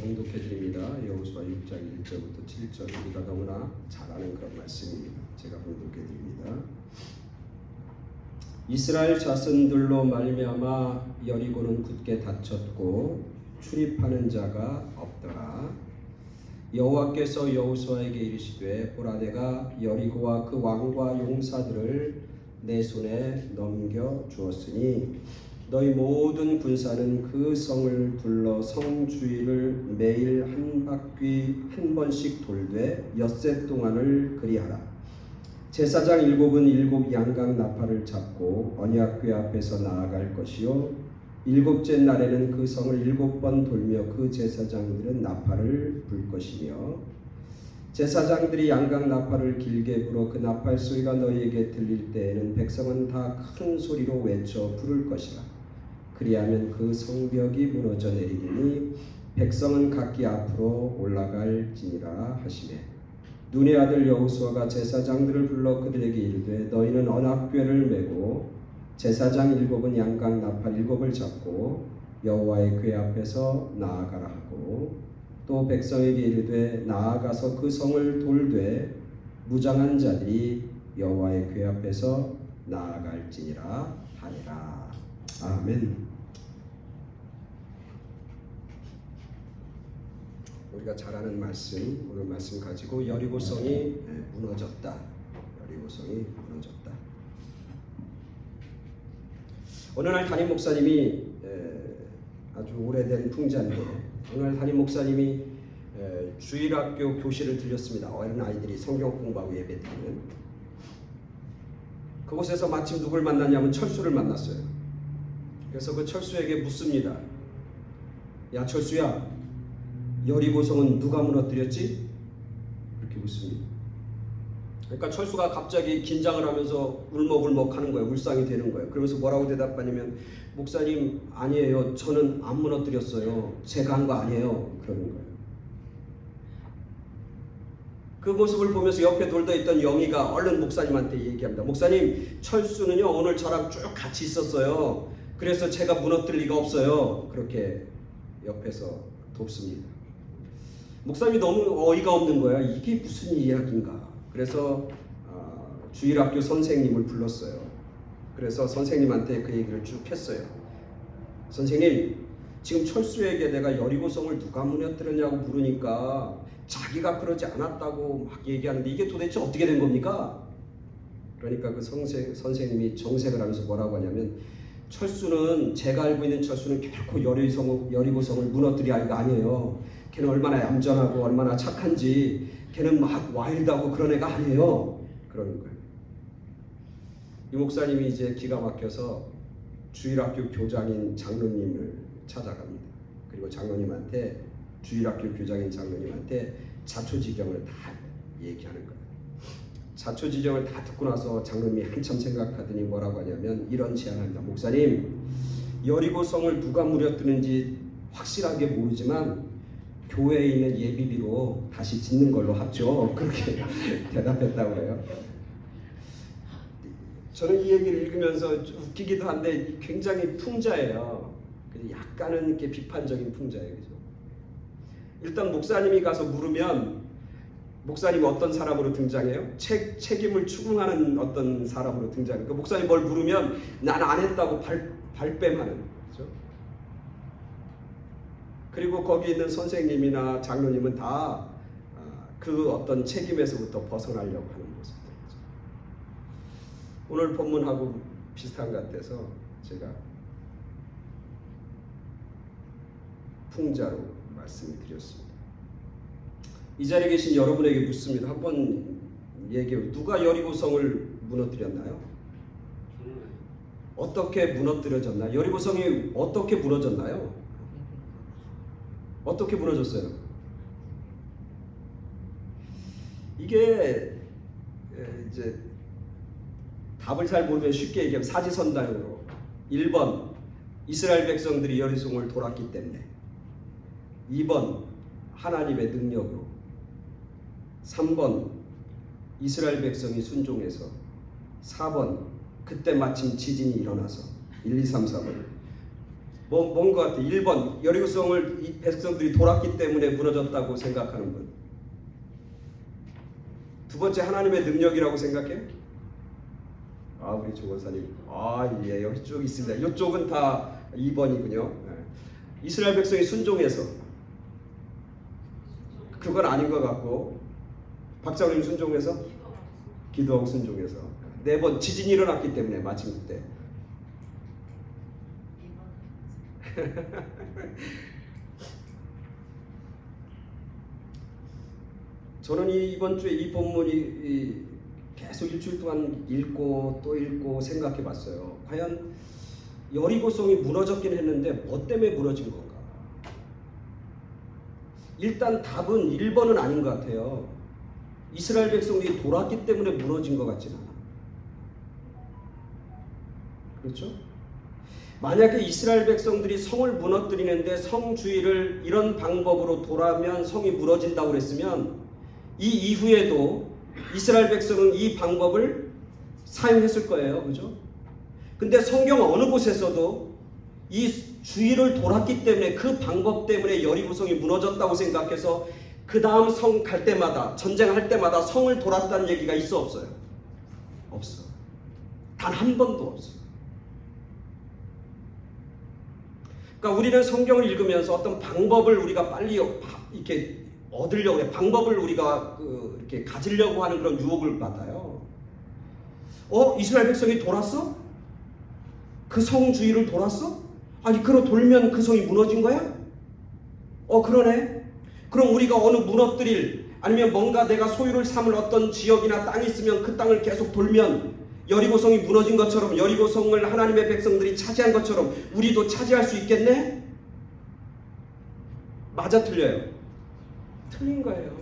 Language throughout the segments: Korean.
봉독해 드립니다. 여호수아 6장 1절부터 7절. 우리가 너무나 잘 아는 그런 말씀입니다. 제가 봉독해 드립니다. 이스라엘 자손들로 말미암아 여리고는 굳게 닫혔고 출입하는 자가 없더라. 여호와께서 여호수아에게 이르시되 보라, 내가 여리고와 그 왕과 용사들을 내 손에 넘겨 주었으니 너희 모든 군사는 그 성을 둘러 성 주위를 매일 한 바퀴 한 번씩 돌되 엿새 동안을 그리하라. 제사장 일곱은 일곱 양각 나팔을 잡고 언약궤 앞에서 나아갈 것이요 일곱째 날에는 그 성을 일곱 번 돌며 그 제사장들은 나팔을 불 것이며 제사장들이 양각 나팔을 길게 불어 그 나팔 소리가 너희에게 들릴 때에는 백성은 다 큰 소리로 외쳐 부를 것이라. 그리하면 그 성벽이 무너져 내리니 백성은 각기 앞으로 올라갈지니라 하시매 눈의 아들 여호수아가 제사장들을 불러 그들에게 이르되 너희는 언약궤를 메고 제사장 일곱은 양각 나팔 일곱을 잡고 여호와의 궤 앞에서 나아가라 하고 또 백성에게 이르되 나아가서 그 성을 돌되 무장한 자들이 여호와의 궤 앞에서 나아갈지니라 하니라. 아멘. 우리가 잘 아는 말씀, 오늘 말씀 가지고 여리고성이 무너졌다. 여리고성이 무너졌다. 어느 날 담임 목사님이 아주 오래된 풍자인데 어느 날 담임 목사님이 주일학교 교실을 들렸습니다. 어린 아이들이 성경 공부하고 예배드리는 그곳에서 마침 누굴 만났냐면 철수를 만났어요. 그래서 그 철수에게 묻습니다. 야 철수야, 여리고성은 누가 무너뜨렸지? 그렇게 묻습니다. 그러니까 철수가 갑자기 긴장을 하면서 울먹울먹 하는 거예요. 울상이 되는 거예요. 그러면서 뭐라고 대답하냐면 목사님 아니에요. 저는 안 무너뜨렸어요. 제가 한 거 아니에요. 그러는 거예요. 그 모습을 보면서 옆에 놀다 있던 영희가 얼른 목사님한테 얘기합니다. 목사님, 철수는요 오늘 저랑 쭉 같이 있었어요. 그래서 제가 무너뜨릴 리가 없어요. 그렇게 옆에서 돕습니다. 목사님이 너무 어이가 없는 거야. 이게 무슨 이야기인가. 그래서 주일학교 선생님을 불렀어요. 그래서 선생님한테 그 얘기를 쭉 했어요. 선생님, 지금 철수에게 내가 여리고성을 누가 무너뜨렸냐고 물으니까 자기가 그러지 않았다고 막 얘기하는데 이게 도대체 어떻게 된 겁니까? 그러니까 그 선생님이 정색을 하면서 뭐라고 하냐면 철수는, 제가 알고 있는 철수는 결코 여리고성을 무너뜨릴 아이가 아니에요. 걔는 얼마나 얌전하고 얼마나 착한지, 걔는 막 와일드하고 그런 애가 아니에요. 그러는 거예요. 이 목사님이 이제 기가 막혀서 주일학교 교장인 장로님을 찾아갑니다. 그리고 장로님한테, 주일학교 교장인 장로님한테 자초지경을 다 얘기하는 거예요. 자초지경을 다 듣고 나서 장로님이 한참 생각하더니 뭐라고 하냐면 이런 제안합니다. 목사님, 여리고성을 누가 무너뜨린지 확실하게 모르지만 교회에 있는 예비비로 다시 짓는 걸로 합죠. 그렇게 대답했다고 해요. 저는 이 얘기를 읽으면서 웃기기도 한데 굉장히 풍자예요. 약간은 이렇게 비판적인 풍자예요. 그죠? 일단 목사님이 가서 물으면 목사님이 어떤 사람으로 등장해요? 책임을 추궁하는 어떤 사람으로 등장해요. 그러니까 목사님 뭘 물으면 난 안 했다고 발뺌하는 거죠. 그리고 거기 있는 선생님이나 장로님은 다 그 어떤 책임에서부터 벗어나려고 하는 모습들이죠. 오늘 본문하고 비슷한 것 같아서 제가 풍자로 말씀을 드렸습니다. 이 자리에 계신 여러분에게 묻습니다. 한번 얘기해요. 누가 여리고성을 무너뜨렸나요? 어떻게 무너뜨려졌나요? 여리고성이 어떻게 무너졌나요? 어떻게 무너졌어요? 이게 이제 답을 잘 모르면 쉽게 얘기하면 사지선다형으로 1번 이스라엘 백성들이 여리고성을 돌았기 때문에, 2번 하나님의 능력으로, 3번 이스라엘 백성이 순종해서, 4번 그때 마침 지진이 일어나서. 1, 2, 3, 4번. 뭔 것 같아? 1번 여리고성을 이 백성들이 돌았기 때문에 무너졌다고 생각하는 분. 두 번째 하나님의 능력이라고 생각해? 우리 조원사님. 예, 여기 쭉 있습니다. 이쪽은 다 2번이군요. 이스라엘 백성이 순종해서. 그건 아닌 것 같고. 박사님 순종해서? 기도하고 순종해서. 4번 지진이 일어났기 때문에 마침 그때. 저는 이번 주에 이 본문이 계속 일주일 동안 읽고 또 읽고 생각해 봤어요. 과연 여리고성이 무너졌긴 했는데 뭐 때문에 무너진 건가? 일단 답은 1번은 아닌 것 같아요. 이스라엘 백성들이 돌았기 때문에 무너진 것 같지는 않아. 그렇죠? 만약에 이스라엘 백성들이 성을 무너뜨리는데 성 주위를 이런 방법으로 돌아면 성이 무너진다고 그랬으면 이 이후에도 이스라엘 백성은 이 방법을 사용했을 거예요. 그죠? 근데 성경 어느 곳에서도 이 주위를 돌았기 때문에 그 방법 때문에 여리고성이 무너졌다고 생각해서 그 다음 성 갈 때마다 전쟁할 때마다 성을 돌았다는 얘기가 있어 없어요? 없어. 단 한 번도 없어. 그러니까 우리는 성경을 읽으면서 어떤 방법을 우리가 빨리 이렇게 얻으려고 해. 방법을 우리가 이렇게 가지려고 하는 그런 유혹을 받아요. 이스라엘 백성이 돌았어? 그 성 주위를 돌았어? 아니, 돌면 그 성이 무너진 거야? 그러네. 그럼 우리가 어느 무너뜨릴 아니면 뭔가 내가 소유를 삼을 어떤 지역이나 땅이 있으면 그 땅을 계속 돌면 여리고성이 무너진 것처럼 여리고성을 하나님의 백성들이 차지한 것처럼 우리도 차지할 수 있겠네? 맞아 틀려요? 틀린 거예요.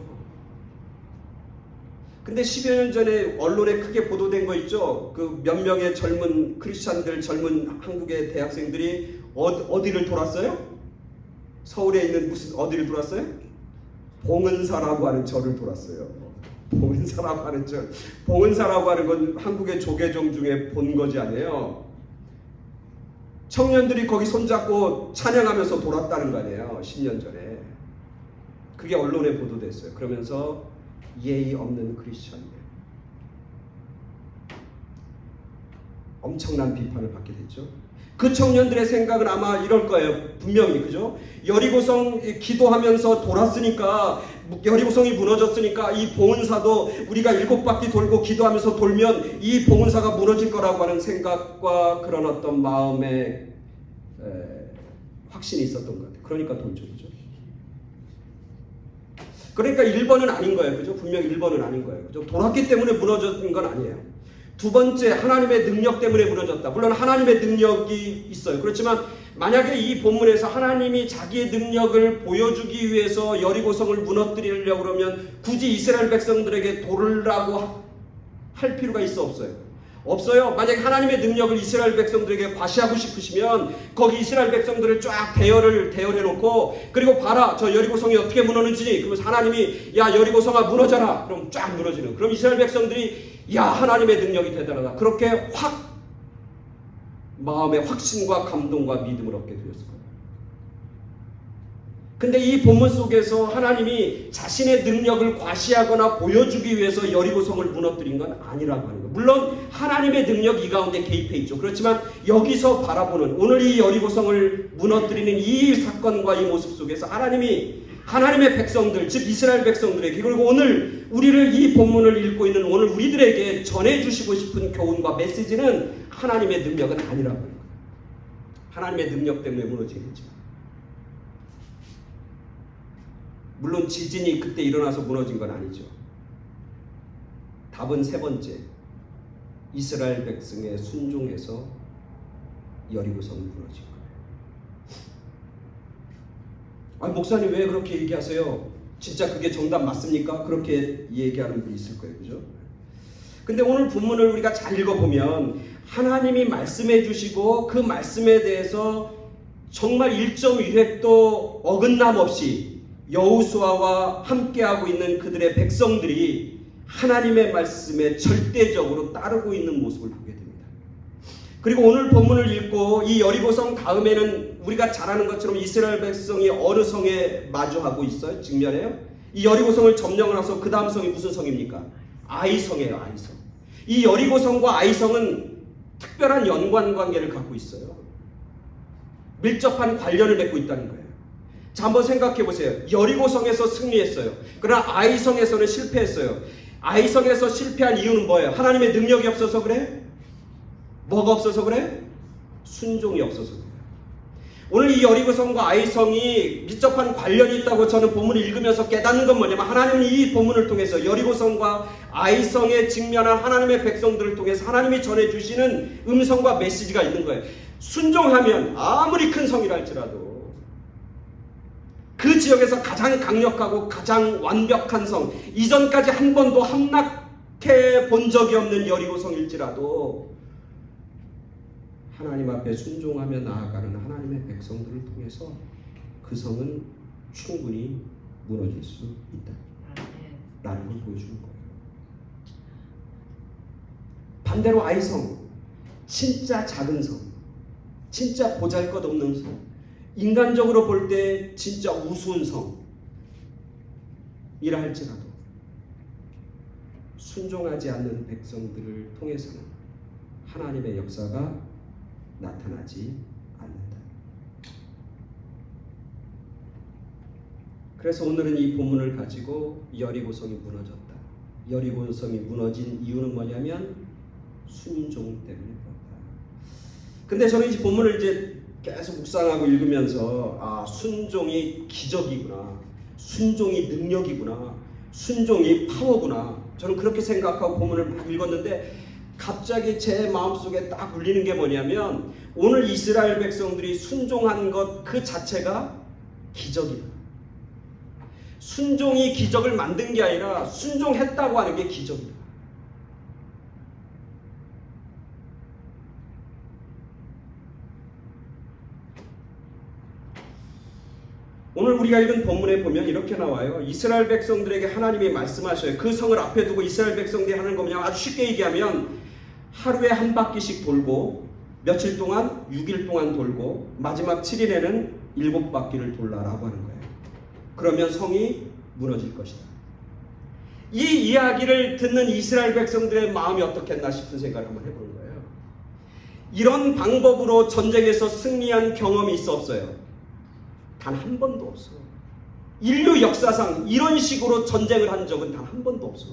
근데 10여 년 전에 언론에 크게 보도된 거 있죠? 그 몇 명의 젊은 크리스찬들, 젊은 한국의 대학생들이 어디를 돌았어요? 서울에 있는 어디를 돌았어요? 봉은사라고 하는 절을 돌았어요. 봉은사라고 하는 절. 봉은사라고 하는 건 한국의 조계종 중에 본거지 아니에요. 청년들이 거기 손잡고 찬양하면서 돌았다는 거 아니에요. 10년 전에. 그게 언론에 보도됐어요. 그러면서 예의 없는 크리스천들. 엄청난 비판을 받게 됐죠. 그 청년들의 생각은 아마 이럴 거예요. 분명히. 그죠? 여리고성 기도하면서 돌았으니까, 여리고성이 무너졌으니까 이 봉은사도 우리가 7바퀴 돌고 기도하면서 돌면 이 봉은사가 무너질 거라고 하는 생각과 그런 어떤 마음의 확신이 있었던 것 같아요. 그러니까 돌죠. 그죠? 그러니까 1번은 아닌 거예요. 그죠? 분명히 1번은 아닌 거예요. 그죠? 돌았기 때문에 무너진 건 아니에요. 두 번째, 하나님의 능력 때문에 무너졌다. 물론 하나님의 능력이 있어요. 그렇지만 만약에 이 본문에서 하나님이 자기의 능력을 보여주기 위해서 여리고성을 무너뜨리려고 그러면 굳이 이스라엘 백성들에게 돌으라고 할 필요가 있어 없어요? 없어요. 만약에 하나님의 능력을 이스라엘 백성들에게 과시하고 싶으시면 거기 이스라엘 백성들을 쫙 대열해놓고 그리고 봐라 저 여리고성이 어떻게 무너지는지. 그러면서 하나님이 야 여리고성아 무너져라. 그럼 쫙 무너지는. 그럼 이스라엘 백성들이 야 하나님의 능력이 대단하다. 그렇게 확 마음의 확신과 감동과 믿음을 얻게 되었을 거예요. 근데 이 본문 속에서 하나님이 자신의 능력을 과시하거나 보여주기 위해서 여리고성을 무너뜨린 건 아니라고 하는 거예요. 물론 하나님의 능력이 이 가운데 개입해 있죠. 그렇지만 여기서 바라보는 오늘 이 여리고성을 무너뜨리는 이 사건과 이 모습 속에서 하나님이 하나님의 백성들, 즉 이스라엘 백성들에게 그리고 오늘 우리를 이 본문을 읽고 있는 오늘 우리들에게 전해주시고 싶은 교훈과 메시지는 하나님의 능력은 아니라고 하는 거예요. 하나님의 능력 때문에 무너지겠죠. 물론 지진이 그때 일어나서 무너진 건 아니죠. 답은 세 번째. 이스라엘 백성의 순종에서 여리고성이 무너진 거예요. 아니 목사님 왜 그렇게 얘기하세요? 진짜 그게 정답 맞습니까? 그렇게 얘기하는 분이 있을 거예요. 그죠? 근데 오늘 본문을 우리가 잘 읽어보면 하나님이 말씀해 주시고 그 말씀에 대해서 정말 1.1획도 어긋남 없이 여호수아와 함께하고 있는 그들의 백성들이 하나님의 말씀에 절대적으로 따르고 있는 모습을 보게 됩니다. 그리고 오늘 본문을 읽고 이 여리고성 다음에는 우리가 잘 아는 것처럼 이스라엘 백성이 어느 성에 마주하고 있어요? 직면해요? 이 여리고성을 점령을 해서 그 다음 성이 무슨 성입니까? 아이성이에요. 아이성. 이 여리고성과 아이성은 특별한 연관관계를 갖고 있어요. 밀접한 관련을 맺고 있다는 거예요. 자, 한번 생각해 보세요. 여리고성에서 승리했어요. 그러나 아이성에서는 실패했어요. 아이성에서 실패한 이유는 뭐예요? 하나님의 능력이 없어서 그래? 뭐가 없어서 그래? 순종이 없어서 그래요. 오늘 이 여리고성과 아이성이 밀접한 관련이 있다고 저는 본문을 읽으면서 깨닫는 건 뭐냐면 하나님은 이 본문을 통해서 여리고성과 아이성에 직면한 하나님의 백성들을 통해서 하나님이 전해주시는 음성과 메시지가 있는 거예요. 순종하면 아무리 큰 성이라 할지라도 그 지역에서 가장 강력하고 가장 완벽한 성, 이전까지 한 번도 함락해 본 적이 없는 여리고성일지라도 하나님 앞에 순종하며 나아가는 하나님의 백성들을 통해서 그 성은 충분히 무너질 수 있다 라는 걸 보여주는 거예요. 반대로 아이성, 진짜 작은 성, 진짜 보잘것없는 성, 인간적으로 볼 때 진짜 우스운 성이라 할지라도 순종하지 않는 백성들을 통해서는 하나님의 역사가 나타나지 않는다. 그래서 오늘은 이 본문을 가지고 여리고성이 무너졌다. 여리고성이 무너진 이유는 뭐냐면 순종 때문에 그렇다. 근데 저는 이 본문을 이제 계속 묵상하고 읽으면서 순종이 기적이구나, 순종이 능력이구나, 순종이 파워구나, 저는 그렇게 생각하고 본문을 막 읽었는데 갑자기 제 마음속에 딱 울리는 게 뭐냐면 오늘 이스라엘 백성들이 순종한 것 그 자체가 기적이다. 순종이 기적을 만든 게 아니라 순종했다고 하는 게 기적이다. 오늘 우리가 읽은 본문에 보면 이렇게 나와요. 이스라엘 백성들에게 하나님이 말씀하셔요. 그 성을 앞에 두고 이스라엘 백성들이 하는 거 그냥 아주 쉽게 얘기하면 하루에 한 바퀴씩 돌고 며칠 동안 6일 동안 돌고 마지막 7일에는 7바퀴를 돌라라고 하는 거예요. 그러면 성이 무너질 것이다. 이 이야기를 듣는 이스라엘 백성들의 마음이 어떻겠나 싶은 생각을 한번 해보는 거예요. 이런 방법으로 전쟁에서 승리한 경험이 있어 없어요? 단 한 번도 없어. 인류 역사상 이런 식으로 전쟁을 한 적은 단 한 번도 없어.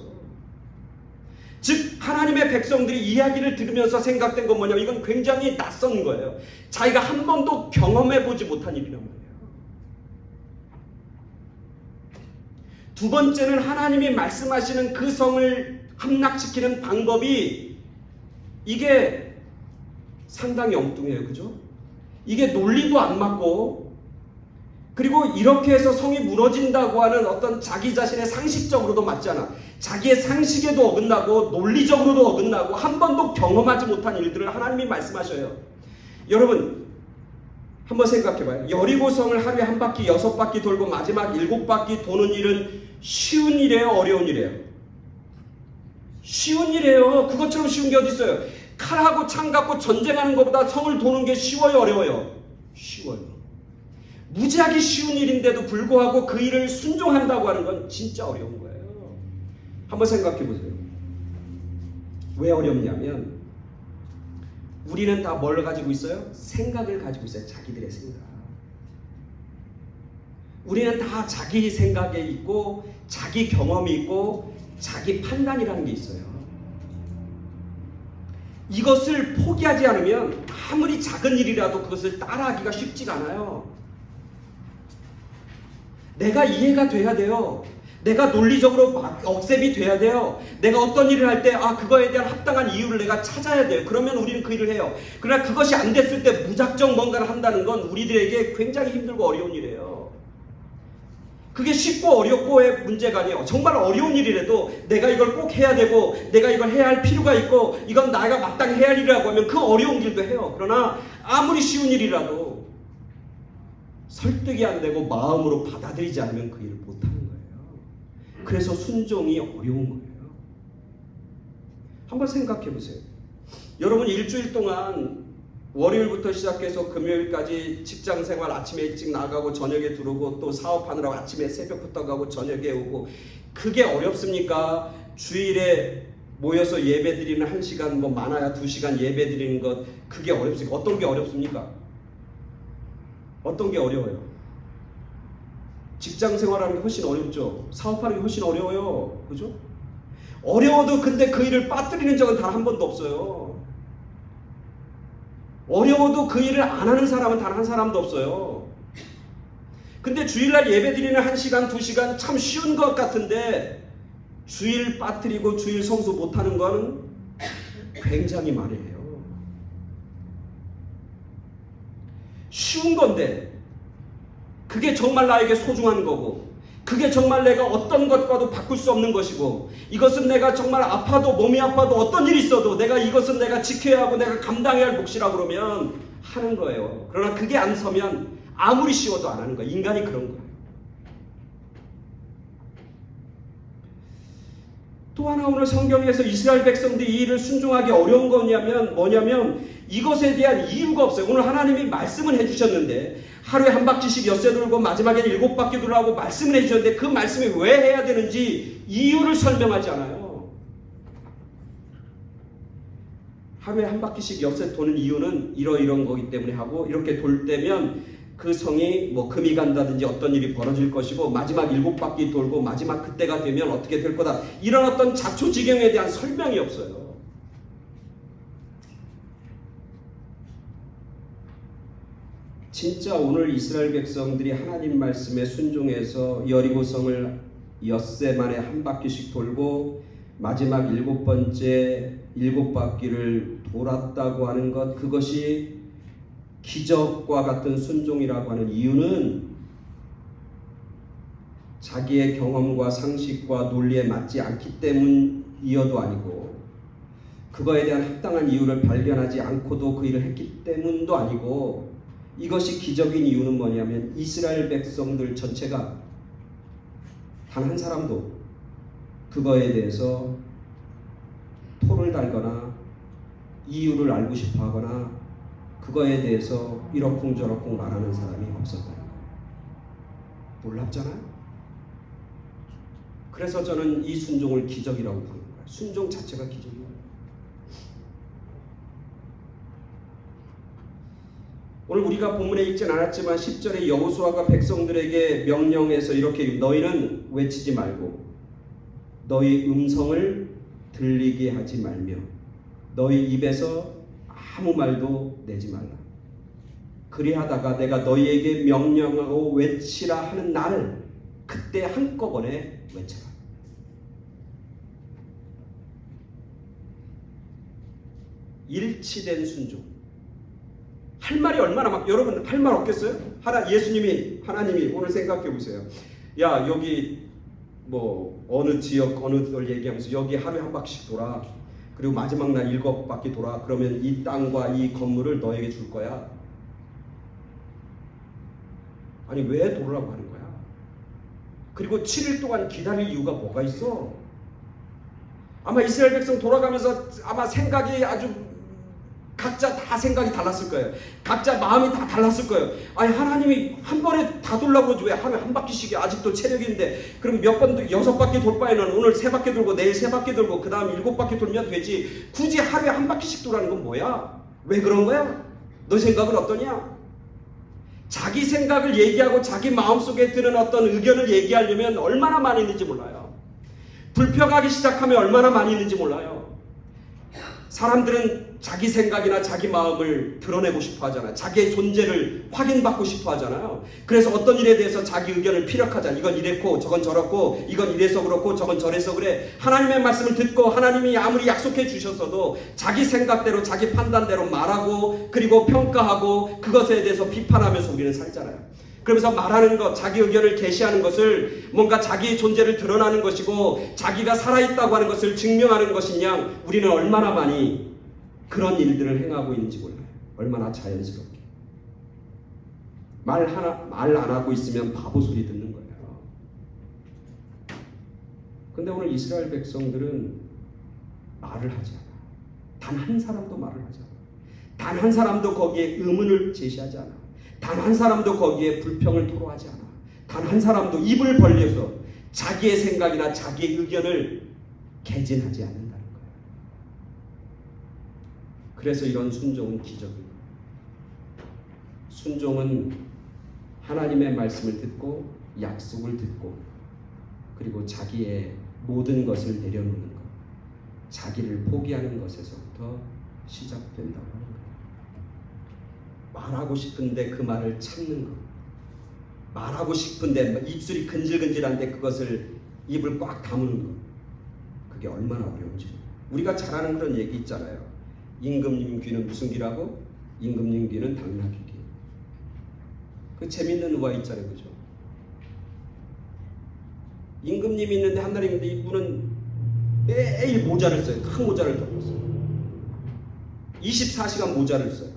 즉 하나님의 백성들이 이야기를 들으면서 생각된 건 뭐냐면 이건 굉장히 낯선 거예요. 자기가 한 번도 경험해보지 못한 일이란 말이에요. 두 번째는 하나님이 말씀하시는 그 성을 함락시키는 방법이 이게 상당히 엉뚱해요. 그죠? 이게 논리도 안 맞고 그리고 이렇게 해서 성이 무너진다고 하는 어떤 자기 자신의 상식적으로도 맞지 않아. 자기의 상식에도 어긋나고 논리적으로도 어긋나고 한 번도 경험하지 못한 일들을 하나님이 말씀하셔요. 여러분 한번 생각해봐요. 여리고성을 하루에 한 바퀴 6바퀴 돌고 마지막 7바퀴 도는 일은 쉬운 일이에요? 어려운 일이에요? 쉬운 일이에요. 그것처럼 쉬운 게 어디 있어요? 칼하고 창 갖고 전쟁하는 것보다 성을 도는 게 쉬워요? 어려워요? 쉬워요. 무지하게 쉬운 일인데도 불구하고 그 일을 순종한다고 하는 건 진짜 어려운 거예요. 한번 생각해 보세요. 왜 어렵냐면 우리는 다 뭘 가지고 있어요? 생각을 가지고 있어요. 자기들의 생각. 우리는 다 자기 생각에 있고 자기 경험이 있고 자기 판단이라는 게 있어요. 이것을 포기하지 않으면 아무리 작은 일이라도 그것을 따라하기가 쉽지가 않아요. 내가 이해가 돼야 돼요. 내가 논리적으로 억셉이 돼야 돼요. 내가 어떤 일을 할 때 그거에 대한 합당한 이유를 내가 찾아야 돼요. 그러면 우리는 그 일을 해요. 그러나 그것이 안 됐을 때 무작정 뭔가를 한다는 건 우리들에게 굉장히 힘들고 어려운 일이에요. 그게 쉽고 어렵고의 문제가 아니에요. 정말 어려운 일이라도 내가 이걸 꼭 해야 되고 내가 이걸 해야 할 필요가 있고 이건 내가 마땅히 해야 할 일이라고 하면 그 어려운 일도 해요. 그러나 아무리 쉬운 일이라도 설득이 안 되고 마음으로 받아들이지 않으면 그 일을 못하는 거예요. 그래서 순종이 어려운 거예요. 한번 생각해 보세요. 여러분 일주일 동안 월요일부터 시작해서 금요일까지 직장 생활 아침에 일찍 나가고 저녁에 들어오고 또 사업하느라고 아침에 새벽부터 가고 저녁에 오고 그게 어렵습니까? 주일에 모여서 예배 드리는 1시간 뭐 많아야 2시간 예배 드리는 것 그게 어렵습니까? 어떤 게 어렵습니까? 어떤 게 어려워요? 직장 생활하는 게 훨씬 어렵죠. 사업하는 게 훨씬 어려워요. 그죠? 어려워도 근데 그 일을 빠뜨리는 적은 단 한 번도 없어요. 어려워도 그 일을 안 하는 사람은 단 한 사람도 없어요. 근데 주일날 예배 드리는 1시간, 2시간 참 쉬운 것 같은데 주일 빠뜨리고 주일 성수 못하는 거는 굉장히 말이에요. 쉬운 건데 그게 정말 나에게 소중한 거고 그게 정말 내가 어떤 것과도 바꿀 수 없는 것이고 이것은 내가 정말 아파도 몸이 아파도 어떤 일이 있어도 내가 이것은 내가 지켜야 하고 내가 감당해야 할 몫이라 그러면 하는 거예요. 그러나 그게 안 서면 아무리 쉬워도 안 하는 거예요. 인간이 그런 거예요. 또 하나 오늘 성경에서 이스라엘 백성들이 이 일을 순종하기 어려운 거냐면 뭐냐면 이것에 대한 이유가 없어요. 오늘 하나님이 말씀을 해주셨는데 하루에 한 바퀴씩 엿새 돌고 마지막에 7바퀴 돌라고 말씀을 해주셨는데 그 말씀이 왜 해야 되는지 이유를 설명하지 않아요. 하루에 한 바퀴씩 엿새 도는 이유는 이런 거기 때문에 하고 이렇게 돌 때면 그 성이 뭐 금이 간다든지 어떤 일이 벌어질 것이고 마지막 7바퀴 돌고 마지막 그때가 되면 어떻게 될 거다. 이런 어떤 자초지경에 대한 설명이 없어요. 진짜 오늘 이스라엘 백성들이 하나님 말씀에 순종해서 여리고성을 엿새 만에 한 바퀴씩 돌고 마지막 7번째 7바퀴를 돌았다고 하는 것 그것이 기적과 같은 순종이라고 하는 이유는 자기의 경험과 상식과 논리에 맞지 않기 때문이어도 아니고 그거에 대한 합당한 이유를 발견하지 않고도 그 일을 했기 때문도 아니고 이것이 기적인 이유는 뭐냐면 이스라엘 백성들 전체가 단 한 사람도 그거에 대해서 토를 달거나 이유를 알고 싶어 하거나 그거에 대해서 이러쿵저러쿵 말하는 사람이 없었다는 거예요. 놀랍잖아요? 그래서 저는 이 순종을 기적이라고 부르는 거예요. 순종 자체가 기적이에요. 오늘 우리가 본문에 읽진 않았지만 10절에 여호수아가 백성들에게 명령해서 이렇게 너희는 외치지 말고 너희 음성을 들리게 하지 말며 너희 입에서 아무 말도 내지 말라. 그리하다가 내가 너희에게 명령하고 외치라 하는 날 그때 한꺼번에 외쳐라. 일치된 순종. 할 말이 얼마나 막 여러분 할 말 없겠어요? 하나님이 오늘 생각해 보세요. 야 여기 뭐 어느 지역 어느 걸 얘기하면서 여기 하루에 한 바퀴씩 돌아. 그리고 마지막 날 7바퀴 돌아. 그러면 이 땅과 이 건물을 너에게 줄 거야. 아니 왜 돌으라고 하는 거야? 그리고 7일 동안 기다릴 이유가 뭐가 있어? 아마 이스라엘 백성 돌아가면서 아마 생각이 아주 각자 다 생각이 달랐을 거예요. 각자 마음이 다 달랐을 거예요. 아니 하나님이 한 번에 다 돌라고 그러지 왜 하루에 한 바퀴씩이 아직도 체력인데 그럼 몇 번 6바퀴 돌 바에는 오늘 3바퀴 돌고 내일 3바퀴 돌고 그 다음 7바퀴 돌면 되지. 굳이 하루에 한 바퀴씩 돌라는 건 뭐야? 왜 그런 거야? 너 생각은 어떠냐? 자기 생각을 얘기하고 자기 마음속에 드는 어떤 의견을 얘기하려면 얼마나 많이 있는지 몰라요. 불평하기 시작하면 얼마나 많이 있는지 몰라요. 사람들은 자기 생각이나 자기 마음을 드러내고 싶어 하잖아요. 자기의 존재를 확인받고 싶어 하잖아요. 그래서 어떤 일에 대해서 자기 의견을 피력하잖아요. 이건 이랬고 저건 저렇고 이건 이래서 그렇고 저건 저래서 그래. 하나님의 말씀을 듣고 하나님이 아무리 약속해 주셨어도 자기 생각대로 자기 판단대로 말하고 그리고 평가하고 그것에 대해서 비판하면서 우리는 살잖아요. 그러면서 말하는 것, 자기 의견을 제시하는 것을 뭔가 자기의 존재를 드러나는 것이고 자기가 살아있다고 하는 것을 증명하는 것이냐 우리는 얼마나 많이 그런 일들을 행하고 있는지 몰라요. 얼마나 자연스럽게. 말 안 하고 있으면 바보 소리 듣는 거예요. 근데 오늘 이스라엘 백성들은 말을 하지 않아요. 단 한 사람도 말을 하지 않아. 단 한 사람도 거기에 의문을 제시하지 않아. 단 한 사람도 거기에 불평을 토로하지 않아. 단 한 사람도 입을 벌려서 자기의 생각이나 자기의 의견을 개진하지 않는다는 거예요. 그래서 이런 순종은 기적입니다. 순종은 하나님의 말씀을 듣고 약속을 듣고 그리고 자기의 모든 것을 내려놓는 것, 자기를 포기하는 것에서부터 시작된다고 하는 거예요. 말하고 싶은데 그 말을 참는 것, 말하고 싶은데 입술이 근질근질한데 그것을 입을 꽉 다무는 것, 그게 얼마나 어려운지. 우리가 잘 아는 그런 얘기 있잖아요. 임금님 귀는 무슨 귀라고? 임금님 귀는 당나귀 귀. 그 재밌는 우화 있잖아요, 그죠? 임금님이 있는데 한나라임인데 이분은 매일 모자를 써요. 큰 모자를 덮고 써요. 24시간 모자를 써요.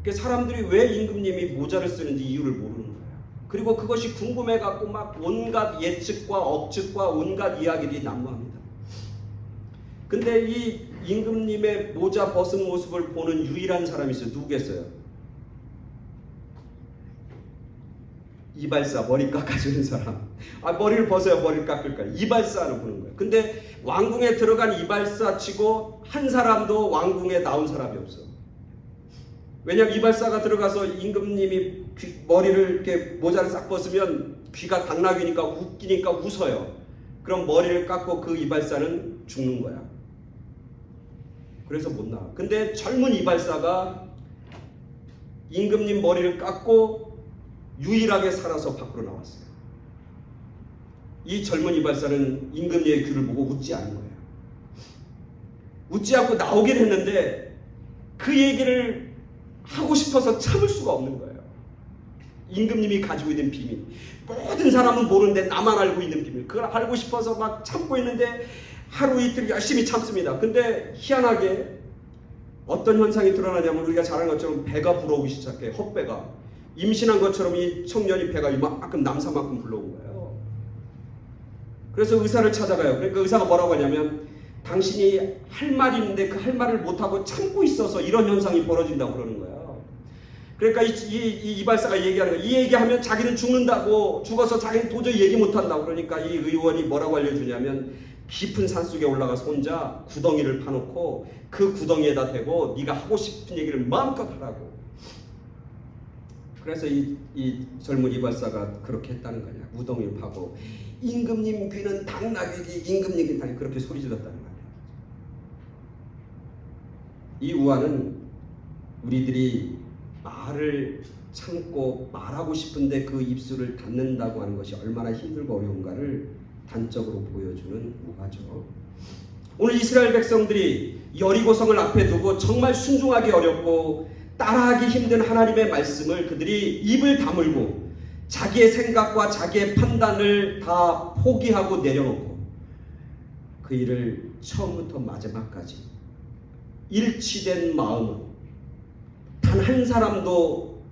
그 사람들이 왜 임금님이 모자를 쓰는지 이유를 모르는 거예요. 그리고 그것이 궁금해갖고 막 온갖 예측과 억측과 온갖 이야기들이 난무합니다. 근데 이 임금님의 모자 벗은 모습을 보는 유일한 사람이 있어요. 누구겠어요? 이발사, 머리 깎아주는 사람. 머리를 벗어야 머리를 깎을까요? 이발사를 보는 거예요. 근데 왕궁에 들어간 이발사 치고 한 사람도 왕궁에 나온 사람이 없어. 왜냐하면 이발사가 들어가서 임금님이 머리를 이렇게 모자를 싹 벗으면 귀가 당나귀니까 웃기니까 웃어요. 그럼 머리를 깎고 그 이발사는 죽는 거야. 그래서 못 나와. 근데 젊은 이발사가 임금님 머리를 깎고 유일하게 살아서 밖으로 나왔어요. 이 젊은 이발사는 임금님의 귀를 보고 웃지 않은 거예요. 웃지 않고 나오긴 했는데 그 얘기를 하고 싶어서 참을 수가 없는 거예요. 임금님이 가지고 있는 비밀. 모든 사람은 모르는데 나만 알고 있는 비밀. 그걸 알고 싶어서 막 참고 있는데 하루 이틀 열심히 참습니다. 근데 희한하게 어떤 현상이 드러나냐면 우리가 잘 아는 것처럼 배가 불어오기 시작해요. 헛배가. 임신한 것처럼 이 청년이 배가 이만큼 남산만큼 불러온 거예요. 그래서 의사를 찾아가요. 그러니까 의사가 뭐라고 하냐면 당신이 할 말이 있는데 그 할 말을 못하고 참고 있어서 이런 현상이 벌어진다고 그러는 거예요. 그러니까 이 이발사가 얘기하는 거예요. 이 얘기하면 자기는 죽는다고, 죽어서 자기는 도저히 얘기 못한다고. 그러니까 이 의원이 뭐라고 알려주냐면 깊은 산속에 올라가서 혼자 구덩이를 파놓고 그 구덩이에다 대고 네가 하고 싶은 얘기를 마음껏 하라고. 그래서 이 젊은 이발사가 그렇게 했다는 거냐. 무덩이를 파고 임금님 귀는 당나귀, 임금님 귀는 당나귀, 그렇게 소리 질렀다는 거예요. 이 우화는 우리들이 말을 참고 말하고 싶은데 그 입술을 닫는다고 하는 것이 얼마나 힘들고 어려운가를 단적으로 보여주는 우화죠. 오늘 이스라엘 백성들이 여리고성을 앞에 두고 정말 순종하기 어렵고 따라하기 힘든 하나님의 말씀을 그들이 입을 다물고 자기의 생각과 자기의 판단을 다 포기하고 내려놓고 그 일을 처음부터 마지막까지 일치된 마음으로 단 한 사람도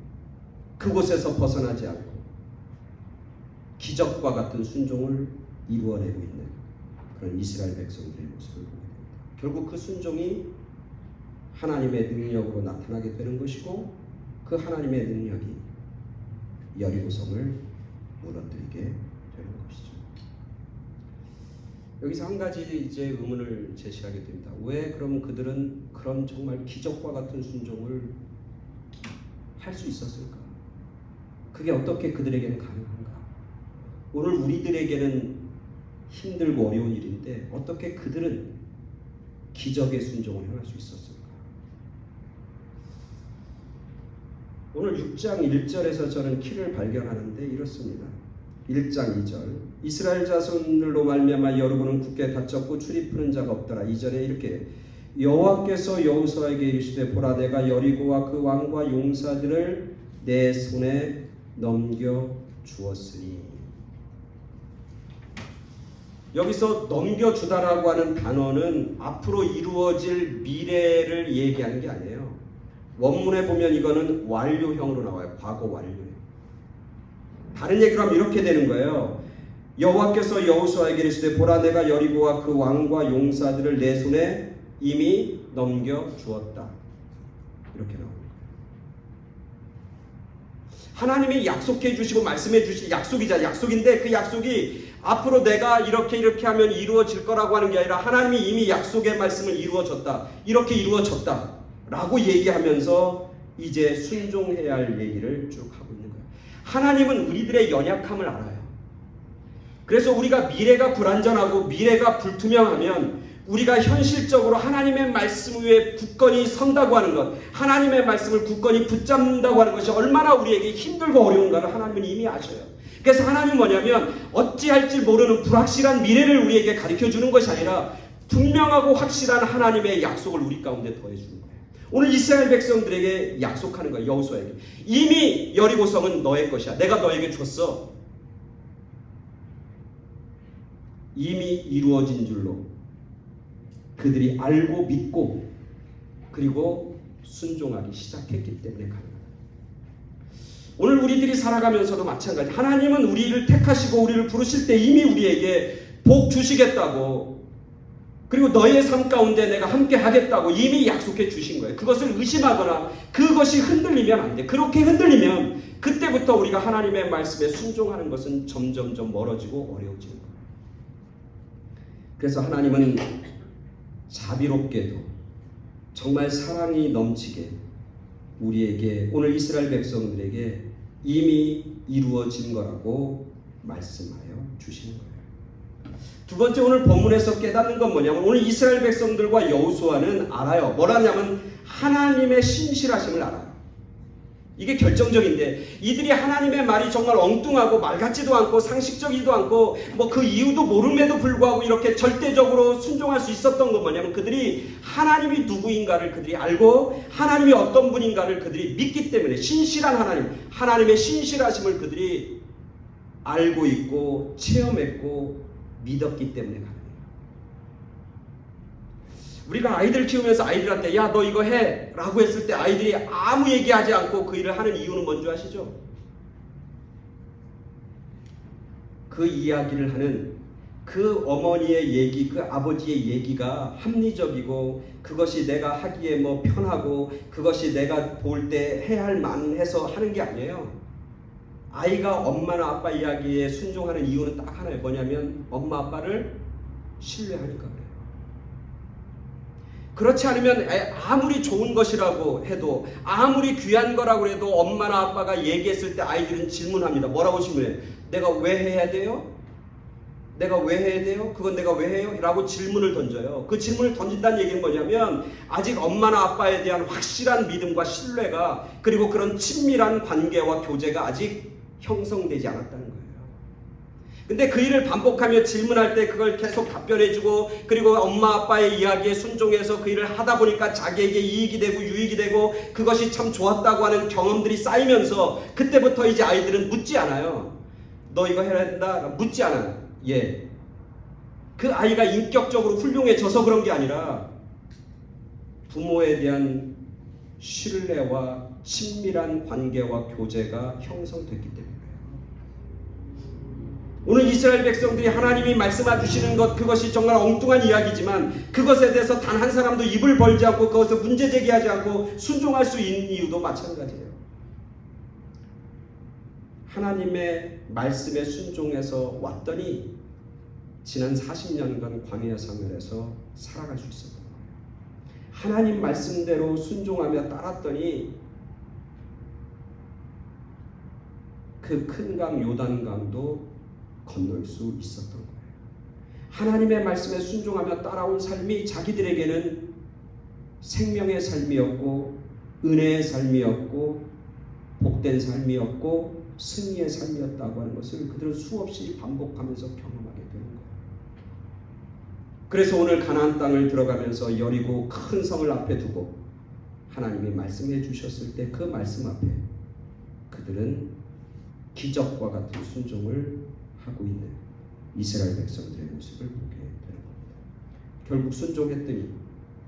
그곳에서 벗어나지 않고 기적과 같은 순종을 이루어내고 있는 그런 이스라엘 백성들의 모습을 보게 됩니다. 결국 그 순종이 하나님의 능력으로 나타나게 되는 것이고 그 하나님의 능력이 여리고성을 무너뜨리게 되는 것이죠. 여기서 한 가지 이제 의문을 제시하게 됩니다. 왜 그럼 그들은 그런 정말 기적과 같은 순종을 할 수 있었을까? 그게 어떻게 그들에게는 가능한가? 오늘 우리들에게는 힘들고 어려운 일인데 어떻게 그들은 기적의 순종을 행할 수 있었을까? 오늘 6장 1절에서 저는 키를 발견하는데 이렇습니다. 1장 2절 이스라엘 자손들로 말미암아 여리고는 굳게 닫혔고 출입하는 자가 없더라. 2절에 이렇게 여호와께서 여호수아에게 이르시되 보라 내가 여리고와 그 왕과 용사들을 내 손에 넘겨 주었으니. 여기서 넘겨주다라고 하는 단어는 앞으로 이루어질 미래를 얘기하는 게 아니에요. 원문에 보면 이거는 완료형으로 나와요. 과거 완료형. 다른 얘기로 하면 이렇게 되는 거예요. 여호와께서 여호수아에게 이르시되 보라 내가 여리고와 그 왕과 용사들을 내 손에 이미 넘겨주었다. 이렇게 나옵니다. 하나님이 약속해 주시고 말씀해 주신 약속인데 그 약속이 앞으로 내가 이렇게 하면 이루어질 거라고 하는 게 아니라 하나님이 이미 약속의 말씀을 이루어졌다. 이렇게 이루어졌다. 라고 얘기하면서 이제 순종해야 할 얘기를 쭉 하고 있는 거예요. 하나님은 우리들의 연약함을 알아요. 그래서 우리가 미래가 불안전하고 미래가 불투명하면 우리가 현실적으로 하나님의 말씀 위에 굳건히 선다고 하는 것, 하나님의 말씀을 굳건히 붙잡는다고 하는 것이 얼마나 우리에게 힘들고 어려운가를 하나님은 이미 아셔요. 그래서 하나님은 뭐냐면 어찌할지 모르는 불확실한 미래를 우리에게 가르쳐주는 것이 아니라 분명하고 확실한 하나님의 약속을 우리 가운데 더해주는 거예요. 오늘 이스라엘 백성들에게 약속하는 거예요. 여호수아에게. 이미 여리고성은 너의 것이야. 내가 너에게 줬어. 이미 이루어진 줄로 그들이 알고 믿고 그리고 순종하기 시작했기 때문에 가능합니다. 오늘 우리들이 살아가면서도 마찬가지. 하나님은 우리를 택하시고 우리를 부르실 때 이미 우리에게 복 주시겠다고, 그리고 너의 삶 가운데 내가 함께 하겠다고 이미 약속해 주신 거예요. 그것을 의심하거나 그것이 흔들리면 안 돼. 그렇게 흔들리면 그때부터 우리가 하나님의 말씀에 순종하는 것은 점점점 멀어지고 어려워지는 거예요. 그래서 하나님은 자비롭게도 정말 사랑이 넘치게 우리에게, 오늘 이스라엘 백성들에게 이미 이루어진 거라고 말씀하여 주시는 거예요. 두 번째, 오늘 본문에서 깨닫는 건 뭐냐면 오늘 이스라엘 백성들과 여호수아는 알아요. 뭐라냐면 하나님의 신실하심을 알아요. 이게 결정적인데 이들이 하나님의 말이 정말 엉뚱하고 말 같지도 않고 상식적이지도 않고 뭐 그 이유도 모름에도 불구하고 이렇게 절대적으로 순종할 수 있었던 건 뭐냐면 그들이 하나님이 누구인가를 그들이 알고 하나님이 어떤 분인가를 그들이 믿기 때문에, 신실한 하나님, 하나님의 신실하심을 그들이 알고 있고 체험했고 믿었기 때문에 가능해요. 우리가 아이들 키우면서 아이들한테 야 너 이거 해 라고 했을 때 아이들이 아무 얘기하지 않고 그 일을 하는 이유는 뭔지 아시죠? 그 이야기를 하는 그 어머니의 얘기, 그 아버지의 얘기가 합리적이고 그것이 내가 하기에 뭐 편하고 그것이 내가 볼 때 해야 할 만해서 하는 게 아니에요. 아이가 엄마나 아빠 이야기에 순종하는 이유는 딱 하나예요. 뭐냐면 엄마 아빠를 신뢰하니까 그래요. 그렇지 않으면 아무리 좋은 것이라고 해도, 아무리 귀한 거라고 해도 엄마나 아빠가 얘기했을 때 아이들은 질문합니다. 뭐라고 질문해요? 내가 왜 해야 돼요? 내가 왜 해야 돼요? 그건 내가 왜 해요? 라고 질문을 던져요. 그 질문을 던진다는 얘기는 뭐냐면 아직 엄마나 아빠에 대한 확실한 믿음과 신뢰가, 그리고 그런 친밀한 관계와 교제가 아직 형성되지 않았다는 거예요. 근데 그 일을 반복하며 질문할 때 그걸 계속 답변해주고, 그리고 엄마 아빠의 이야기에 순종해서 그 일을 하다 보니까 자기에게 이익이 되고 유익이 되고 그것이 참 좋았다고 하는 경험들이 쌓이면서 그때부터 이제 아이들은 묻지 않아요. 너 이거 해야 된다? 묻지 않아요. 예. 그 아이가 인격적으로 훌륭해져서 그런 게 아니라 부모에 대한 신뢰와 친밀한 관계와 교제가 형성됐기 때문에. 오늘 이스라엘 백성들이 하나님이 말씀해 주시는 것, 그것이 정말 엉뚱한 이야기지만 그것에 대해서 단 한 사람도 입을 벌지 않고 그것을 문제 제기하지 않고 순종할 수 있는 이유도 마찬가지예요. 하나님의 말씀에 순종해서 왔더니 지난 40년간 광야 생활에서 살아갈 수 있었던 거예요. 하나님 말씀대로 순종하며 따랐더니 그 큰 강 요단강도 건널 수 있었던 거예요. 하나님의 말씀에 순종하며 따라온 삶이 자기들에게는 생명의 삶이었고 은혜의 삶이었고 복된 삶이었고 승리의 삶이었다고 하는 것을 그들은 수없이 반복하면서 경험하게 되는 거예요. 그래서 오늘 가나안 땅을 들어가면서 여리고 큰 성을 앞에 두고 하나님이 말씀해 주셨을 때 그 말씀 앞에 그들은 기적과 같은 순종을 하고 있는 이스라엘 백성들의 모습을 보게 되는 겁니다. 결국 순종했더니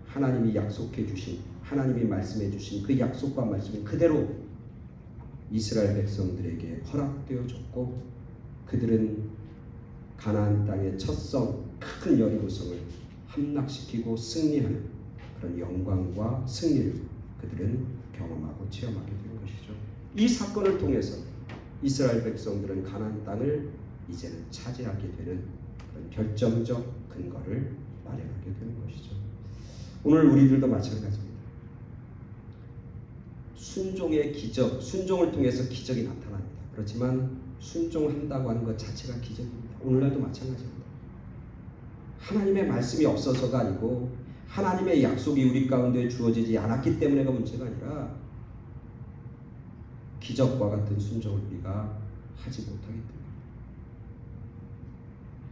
하나님이 약속해 주신, 하나님이 말씀해 주신 그 약속과 말씀이 그대로 이스라엘 백성들에게 허락되어졌고 그들은 가나안 땅의 첫 성, 큰 여리고성을 함락시키고 승리하는 그런 영광과 승리를 그들은 경험하고 체험하게 되는 것이죠. 이 사건을 통해서 이스라엘 백성들은 가나안 땅을 이제는 차지하게 되는 그런 결정적 근거를 마련하게 되는 것이죠. 오늘 우리들도 마찬가지입니다. 순종의 기적, 순종을 통해서 기적이 나타납니다. 그렇지만 순종한다고 하는 것 자체가 기적입니다. 오늘날도 마찬가지입니다. 하나님의 말씀이 없어서가 아니고 하나님의 약속이 우리 가운데 주어지지 않았기 때문에가 문제가 아니라 기적과 같은 순종을 우리가 하지 못하기 때문에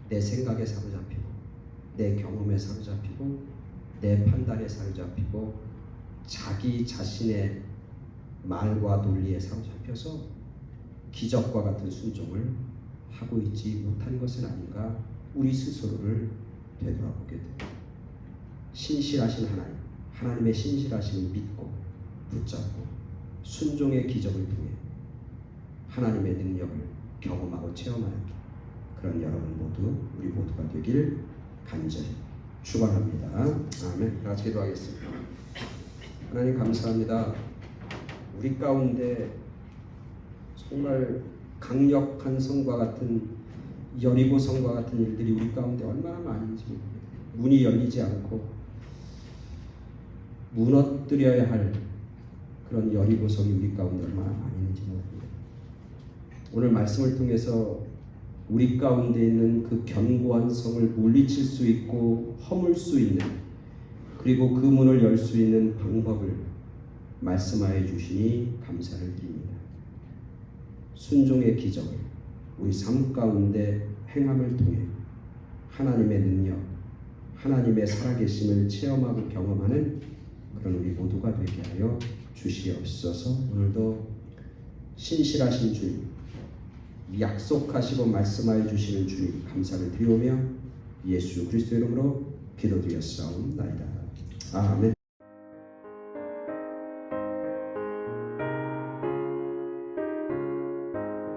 내 생각에 사로잡히고 내 경험에 사로잡히고 내 판단에 사로잡히고 자기 자신의 말과 논리에 사로잡혀서 기적과 같은 순종을 하고 있지 못한 것은 아닌가 우리 스스로를 되돌아보게 됩니다. 신실하신 하나님, 하나님의 신실하심을 믿고 붙잡고 순종의 기적을 통해 하나님의 능력을 경험하고 체험하는 그런 여러분 모두 우리 모두가 되길 간절히 축원합니다. 아멘. 다 같이 기도하겠습니다. 하나님 감사합니다. 우리 가운데 정말 강력한 성과 같은 여리고 성과 같은 일들이 우리 가운데 얼마나 많은지 문이 열리지 않고 무너뜨려야 할 그런 여리고 성이 우리 가운데 얼마나 많이 있는지 모릅니다. 오늘 말씀을 통해서 우리 가운데 있는 그 견고한 성을 물리칠 수 있고 허물 수 있는 그리고 그 문을 열 수 있는 방법을 말씀하여 주시니 감사를 드립니다. 순종의 기적을 우리 삶 가운데 행함을 통해 하나님의 능력, 하나님의 살아계심을 체험하고 경험하는 그런 우리 모두가 되게 하여 주시옵소서. 오늘도 신실하신 주님, 약속하시고 말씀하여 주시는 주님 감사를 드리오며 예수 그리스도 이름으로 기도드렸사옵나이다. 아멘.